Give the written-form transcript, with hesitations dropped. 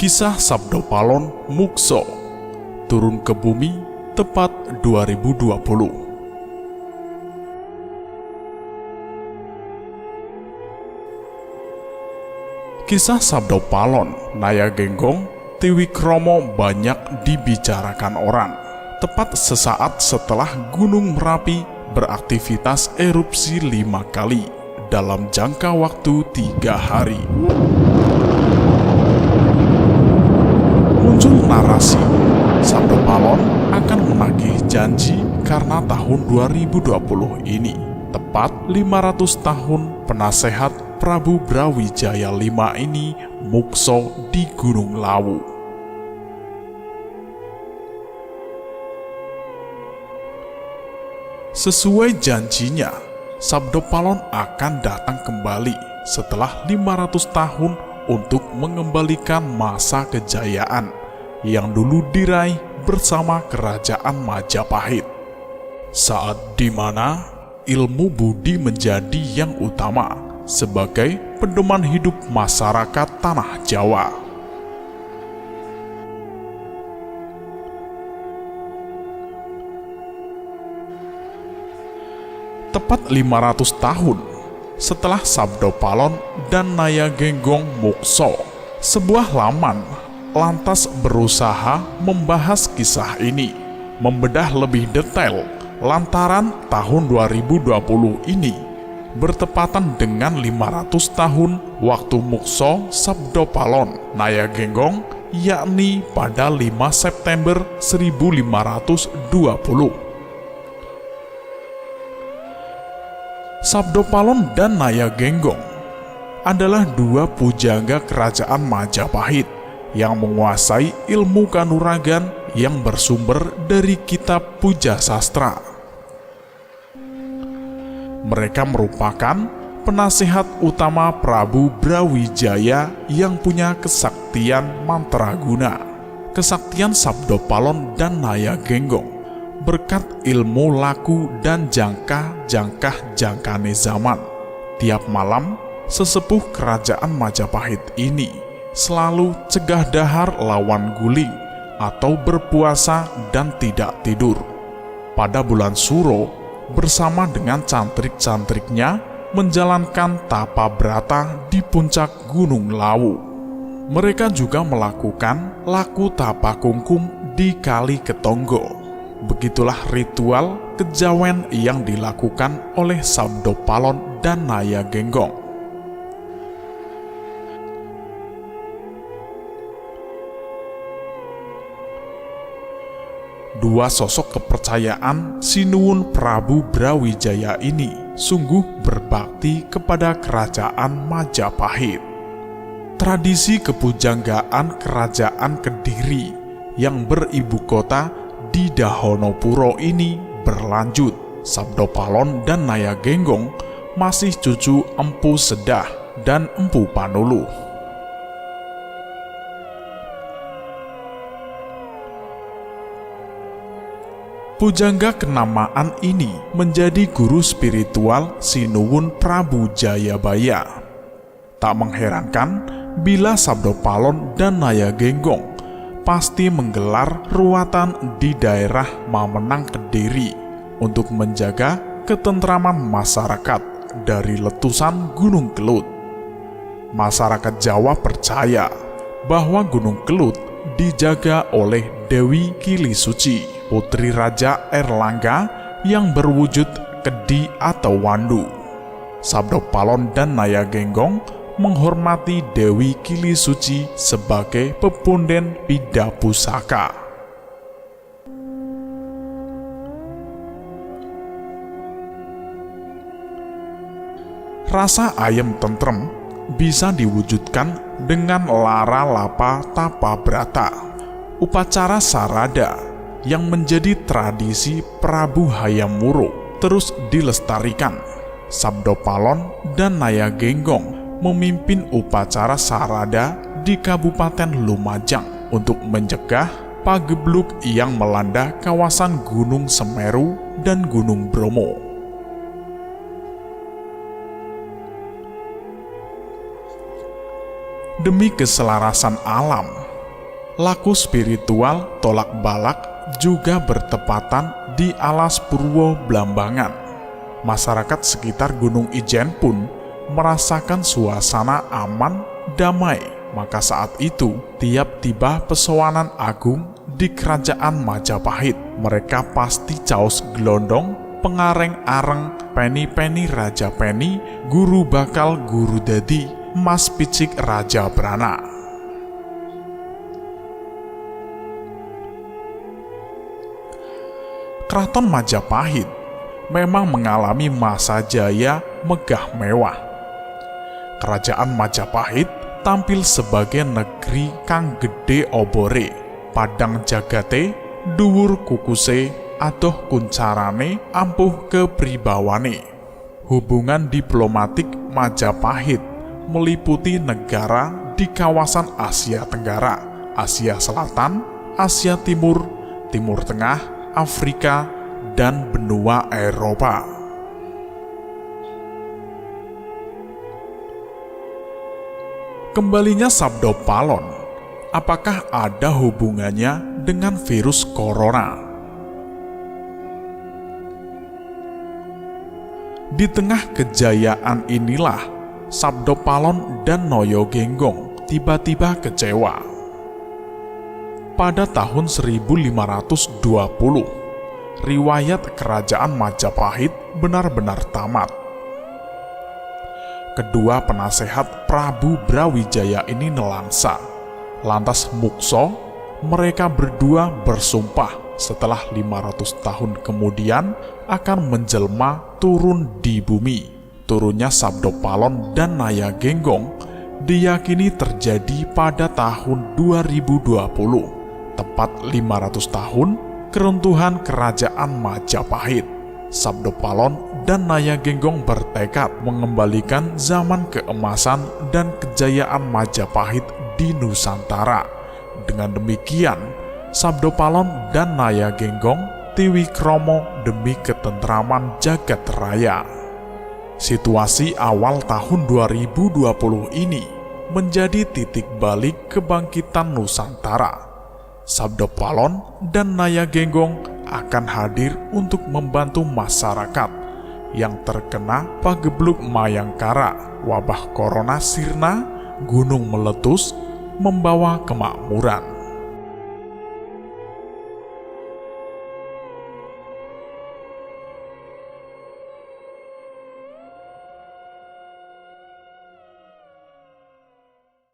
Kisah Sabdo Palon Mukso turun ke bumi tepat 2020. Kisah Sabdo Palon Nayagenggong Tiwikromo banyak dibicarakan orang, tepat sesaat setelah Gunung Merapi beraktivitas erupsi 5 kali dalam jangka waktu 3 hari. Muncul narasi Sabdo Palon akan menagih janji karena tahun 2020 ini tepat 500 tahun penasehat Prabu Brawijaya V ini mukso di Gunung Lawu. Sesuai janjinya, Sabdo Palon akan datang kembali setelah 500 tahun untuk mengembalikan masa kejayaan yang dulu diraih bersama Kerajaan Majapahit, saat dimana ilmu budi menjadi yang utama sebagai pedoman hidup masyarakat tanah Jawa. Tepat 500 tahun setelah Sabdo Palon dan Nayagenggong mukso, sebuah laman lantas berusaha membahas kisah ini, membedah lebih detail lantaran tahun 2020 ini bertepatan dengan 500 tahun waktu mukso Sabdo Palon Nayagenggong, yakni pada 5 September 1520. Sabdo Palon dan Nayagenggong adalah dua pujangga kerajaan Majapahit yang menguasai ilmu kanuragan yang bersumber dari kitab puja sastra. Mereka merupakan penasihat utama Prabu Brawijaya yang punya kesaktian mantraguna. Kesaktian Sabdo Palon dan Nayagenggong berkat ilmu laku dan jangkah-jangkane zaman. Tiap malam, sesepuh kerajaan Majapahit ini selalu cegah dahar lawan guling atau berpuasa dan tidak tidur. Pada bulan Suro, bersama dengan cantrik-cantriknya menjalankan tapa brata di puncak Gunung Lawu. Mereka juga melakukan laku tapa kungkung di Kali Ketonggo. Begitulah ritual kejawen yang dilakukan oleh Sabdo Palon dan Nayagenggong. Dua sosok kepercayaan Sinuwun Prabu Brawijaya ini sungguh berbakti kepada kerajaan Majapahit. Tradisi kepujanggaan kerajaan Kediri yang beribu kota di Dahonopuro ini berlanjut. Sabdo Palon dan Nayagenggong masih cucu Empu Sedah dan Empu Panuluh. Pujangga kenamaan ini menjadi guru spiritual Sinuwun Prabu Jayabaya. Tak mengherankan bila Sabdo Palon dan Nayagenggong pasti menggelar ruatan di daerah Mamenang Kediri untuk menjaga ketentraman masyarakat dari letusan Gunung Kelut. Masyarakat Jawa percaya bahwa Gunung Kelut dijaga oleh Dewi Kilisuci, putri Raja Erlangga yang berwujud kedi atau wandu. Sabdo Palon dan Nayagenggong menghormati Dewi Kilisuci sebagai pepunden Pida Pusaka. Rasa ayem tentrem bisa diwujudkan dengan lara lapa tapa brata, upacara sarada yang menjadi tradisi Prabu Hayam Wuruk terus dilestarikan. Sabdo Palon dan Nayagenggong memimpin upacara sarada di Kabupaten Lumajang untuk mencegah pagebluk yang melanda kawasan Gunung Semeru dan Gunung Bromo. Demi keselarasan alam, Laku spiritual tolak balak juga bertepatan di Alas Purwo Blambangan. Masyarakat sekitar Gunung Ijen pun merasakan suasana aman, damai. Maka saat itu, tiap tiba pesowanan agung di kerajaan Majapahit, mereka pasti caos gelondong, pengareng areng, peni-peni Raja Peni, guru bakal guru dadi, Mas Picik Raja Brana. Keraton Majapahit memang mengalami masa jaya megah mewah. Kerajaan Majapahit tampil sebagai negeri kang gede obore, padang jagate, dhuwur kukuse, adoh kuncarane, ampuh kepribawane. Hubungan diplomatik Majapahit meliputi negara di kawasan Asia Tenggara, Asia Selatan, Asia Timur, Timur Tengah, Afrika, dan benua Eropa. Kembalinya Sabdo Palon, apakah ada hubungannya dengan virus corona? Di tengah kejayaan inilah, Sabdo Palon dan Noyo Genggong tiba-tiba kecewa. Pada tahun 1520, riwayat kerajaan Majapahit benar-benar tamat. Kedua penasehat Prabu Brawijaya ini nelangsa. Lantas mukso, mereka berdua bersumpah setelah 500 tahun kemudian akan menjelma turun di bumi. Turunnya Sabdo Palon dan Naya Genggong diyakini terjadi pada tahun 2020. Tepat 500 tahun keruntuhan kerajaan Majapahit. Sabdo Palon dan Naya Genggong bertekad mengembalikan zaman keemasan dan kejayaan Majapahit di Nusantara. Dengan demikian, Sabdo Palon dan Naya Genggong tiwikromo demi ketentraman jagat raya. Situasi awal tahun 2020 ini menjadi titik balik kebangkitan Nusantara. Sabdo Palon dan Naya Genggong akan hadir untuk membantu masyarakat yang terkena pagebluk Mayangkara, wabah corona sirna, gunung meletus, membawa kemakmuran.